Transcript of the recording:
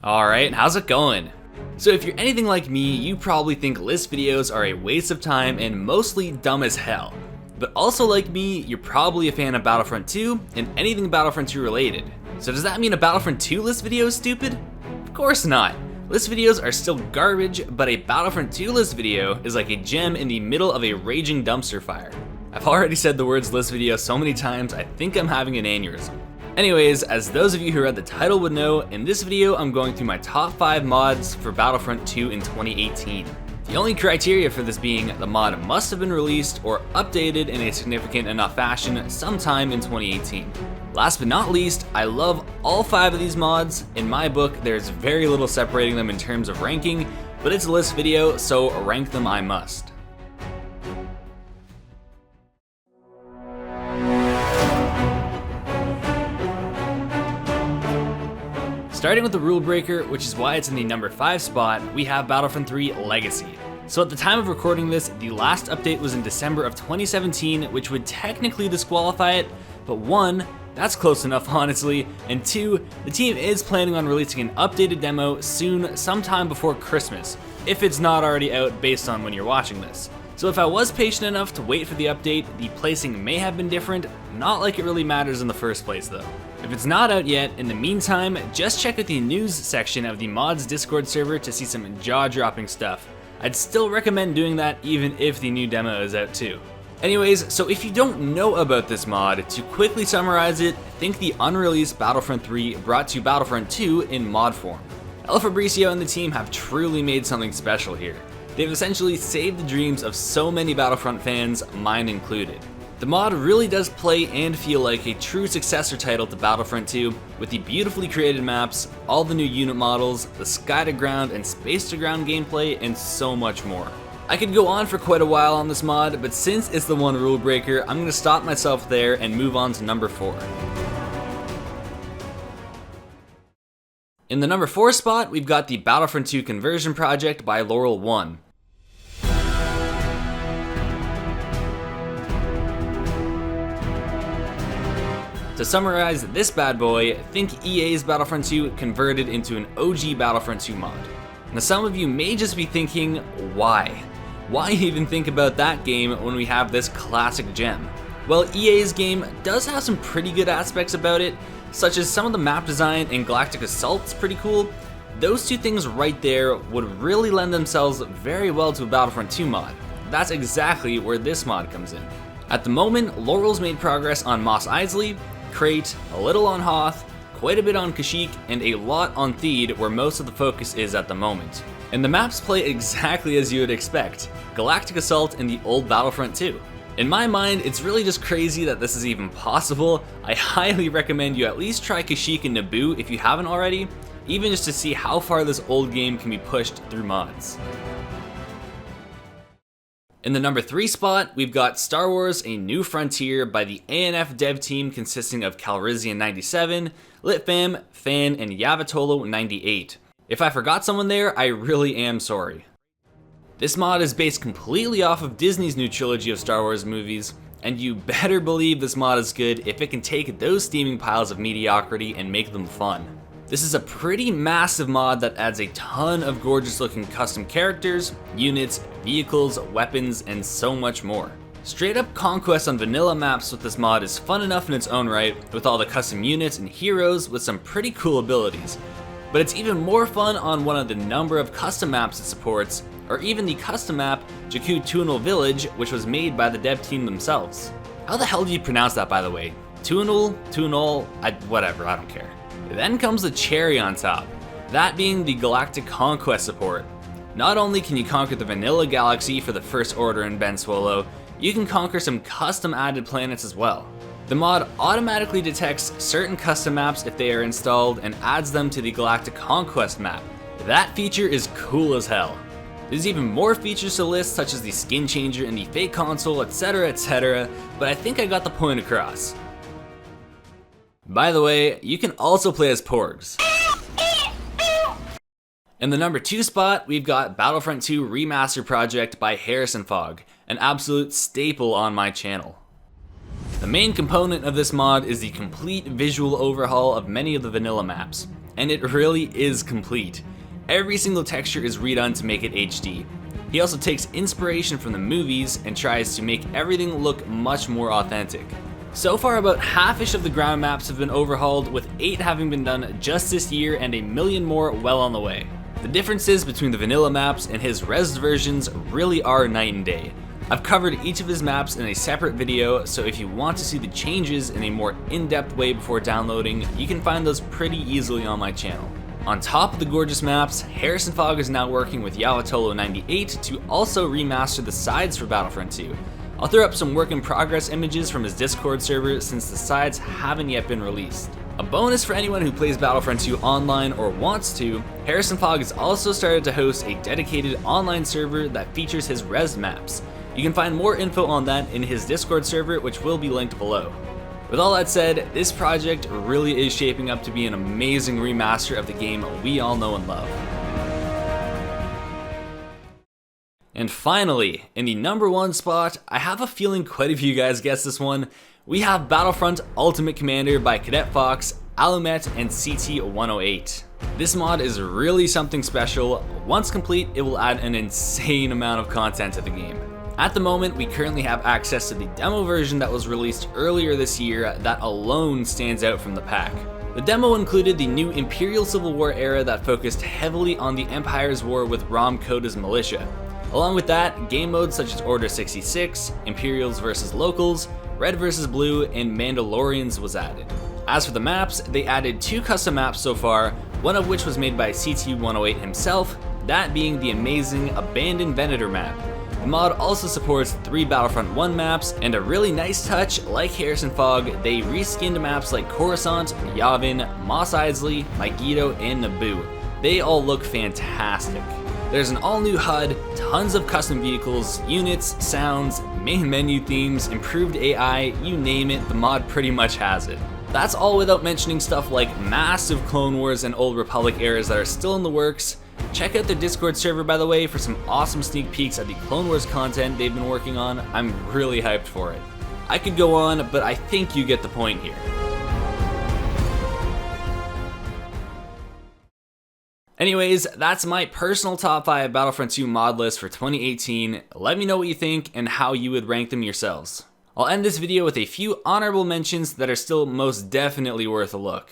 Alright, how's it going? So if you're anything like me, you probably think list videos are a waste of time and mostly dumb as hell. But also like me, you're probably a fan of Battlefront 2 and anything Battlefront 2 related. So does that mean a Battlefront 2 list video is stupid? Of course not. List videos are still garbage, but a Battlefront 2 list video is like a gem in the middle of a raging dumpster fire. I've already said the words list video so many times, I think I'm having an aneurysm. Anyways, as those of you who read the title would know, in this video I'm going through my top 5 mods for Battlefront 2 in 2018. The only criteria for this being the mod must have been released or updated in a significant enough fashion sometime in 2018. Last but not least, I love all 5 of these mods. In my book, there's very little separating them in terms of ranking, but it's a list video, so rank them I must. Starting with the rule breaker, which is why it's in the number 5 spot, we have Battlefront 3 Legacy. So at the time of recording this, the last update was in December of 2017, which would technically disqualify it, but 1, that's close enough honestly, and 2, the team is planning on releasing an updated demo soon, sometime before Christmas, if it's not already out based on when you're watching this. So if I was patient enough to wait for the update, the placing may have been different, not like it really matters in the first place though. If it's not out yet, in the meantime, just check out the news section of the mods Discord server to see some jaw-dropping stuff. I'd still recommend doing that even if the new demo is out too. Anyways, so if you don't know about this mod, to quickly summarize it, think the unreleased Battlefront 3 brought to Battlefront 2 in mod form. El Fabricio and the team have truly made something special here. They've essentially saved the dreams of so many Battlefront fans, mine included. The mod really does play and feel like a true successor title to Battlefront 2, with the beautifully created maps, all the new unit models, the sky to ground and space to ground gameplay, and so much more. I could go on for quite a while on this mod, but since it's the one rule breaker, I'm going to stop myself there and move on to number 4. In the number 4 spot, we've got the Battlefront 2 conversion project by Laurel One. To summarize this bad boy, think EA's Battlefront 2 converted into an OG Battlefront 2 mod. Now some of you may just be thinking, why? Why even think about that game when we have this classic gem? Well, EA's game does have some pretty good aspects about it, such as some of the map design and Galactic Assault's pretty cool. Those two things right there would really lend themselves very well to a Battlefront 2 mod. That's exactly where this mod comes in. At the moment, Laurel's made progress on Mos Eisley, Crate, a little on Hoth, quite a bit on Kashyyyk, and a lot on Theed, where most of the focus is at the moment. And the maps play exactly as you would expect, Galactic Assault in the old Battlefront 2. In my mind, it's really just crazy that this is even possible. I highly recommend you at least try Kashyyyk and Naboo if you haven't already, even just to see how far this old game can be pushed through mods. In the number 3 spot, we've got Star Wars A New Frontier by the ANF dev team consisting of Calrissian97, Litfam, Fan, and Yavatolo98. If I forgot someone there, I really am sorry. This mod is based completely off of Disney's new trilogy of Star Wars movies, and you better believe this mod is good if it can take those steaming piles of mediocrity and make them fun. This is a pretty massive mod that adds a ton of gorgeous looking custom characters, units, vehicles, weapons, and so much more. Straight up conquest on vanilla maps with this mod is fun enough in its own right, with all the custom units and heroes with some pretty cool abilities. But it's even more fun on one of the number of custom maps it supports, or even the custom map Jakku Tunnel Village, which was made by the dev team themselves. How the hell do you pronounce that, by the way? Tunnel, whatever, I don't care. Then comes the cherry on top, that being the Galactic Conquest support. Not only can you conquer the vanilla galaxy for the First Order in Ben Swolo, you can conquer some custom added planets as well. The mod automatically detects certain custom maps if they are installed and adds them to the Galactic Conquest map. That feature is cool as hell. There's even more features to list, such as the skin changer in the fake console, etc, but I think I got the point across. By the way, you can also play as Porgs. In the number 2 spot, we've got Battlefront 2 Remaster Project by Harrison Fogg, an absolute staple on my channel. The main component of this mod is the complete visual overhaul of many of the vanilla maps. and it really is complete. Every single texture is redone to make it HD. He also takes inspiration from the movies and tries to make everything look much more authentic. So far, about half-ish of the ground maps have been overhauled, with 8 having been done just this year and a million more well on the way. The differences between the vanilla maps and his rezzed versions really are night and day. I've covered each of his maps in a separate video, so if you want to see the changes in a more in-depth way before downloading, you can find those pretty easily on my channel. On top of the gorgeous maps, Harrison Fogg is now working with Yawatolo98 to also remaster the sides for Battlefront 2. I'll throw up some work in progress images from his Discord server since the sides haven't yet been released. A bonus for anyone who plays Battlefront 2 online or wants to, Harrison Fogg has also started to host a dedicated online server that features his rezzed maps. You can find more info on that in his Discord server, which will be linked below. With all that said, this project really is shaping up to be an amazing remaster of the game we all know and love. And finally, in the number 1 spot, I have a feeling quite a few of you guys guessed this one, we have Battlefront Ultimate Commander by Cadet Fox, Alumet, and CT108. This mod is really something special. Once complete, it will add an insane amount of content to the game. At the moment, we currently have access to the demo version that was released earlier this year that alone stands out from the pack. The demo included the new Imperial Civil War era that focused heavily on the Empire's war with Rom Koda's militia. Along with that, game modes such as Order 66, Imperials vs Locals, Red vs Blue, and Mandalorians was added. As for the maps, they added 2 custom maps so far, one of which was made by CT108 himself, that being the amazing Abandoned Venator map. The mod also supports 3 Battlefront 1 maps, and a really nice touch, like Harrison Fogg, they reskinned maps like Coruscant, Yavin, Mos Eisley, Megiddo, and Naboo. They all look fantastic. There's an all-new HUD, tons of custom vehicles, units, sounds, main menu themes, improved AI, you name it, the mod pretty much has it. That's all without mentioning stuff like massive Clone Wars and Old Republic eras that are still in the works. Check out their Discord server, by the way, for some awesome sneak peeks at the Clone Wars content they've been working on. I'm really hyped for it. I could go on, but I think you get the point here. Anyways, that's my personal top 5 Battlefront 2 mod list for 2018. Let me know what you think and how you would rank them yourselves. I'll end this video with a few honorable mentions that are still most definitely worth a look.